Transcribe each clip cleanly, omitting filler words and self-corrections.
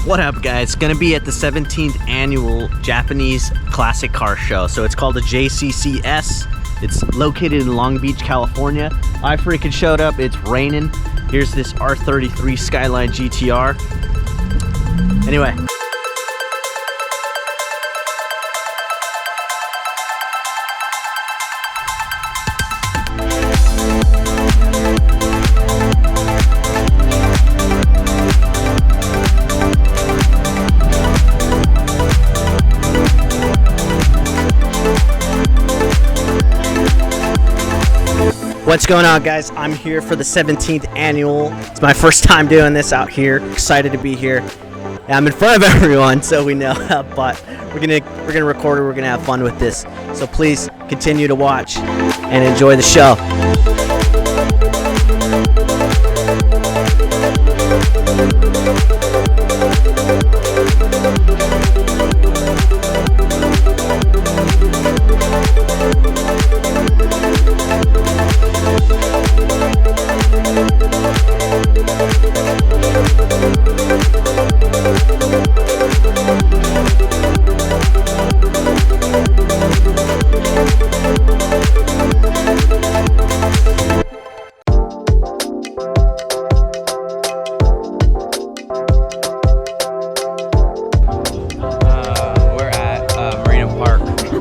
What up, guys? It's gonna be at the 17th annual Japanese classic car show. So it's called the JCCS. It's located in Long Beach, California. I freaking showed up. It's raining. Here's this R33 Skyline GTR. Anyway. What's going on, guys? I'm here for the 17th annual. It's my first time doing this out here. Excited to be here. I'm in front of everyone, so we know, but we're gonna record it. We're gonna have fun with this. So please continue to watch and enjoy the show.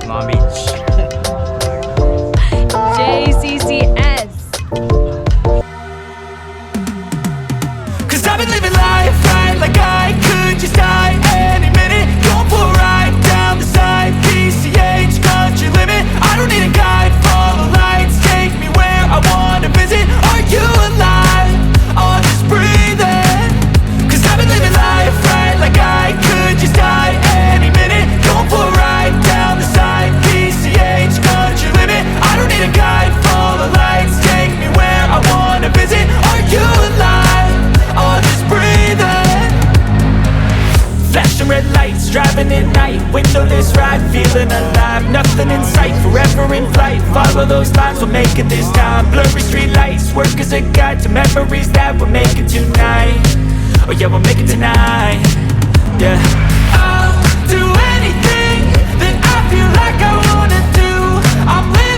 Long Beach. JCCS. Cause I've been living life right like I could just die any minute. Going for a ride down the side, PCH country limit. I don't need a guide, follow lights, take me where I wanna visit. Are you alive? Or just breathing? Cause I've been living life right like I could just die any minute. Going for a ride down the side, PCH country limit. I don't need a guide, follow lights, take me where I wanna visit. Are you alive? Or just breathing? Flashing red lights, driving at night, windowless ride, feeling alive. Nothing in sight, forever in flight. Follow those lines, we'll make it this time. Blurry street lights, work as a guide to memories that we're making tonight. Oh yeah, we'll make it tonight. Yeah. I'll do anything that I feel like I wanna do. I'm living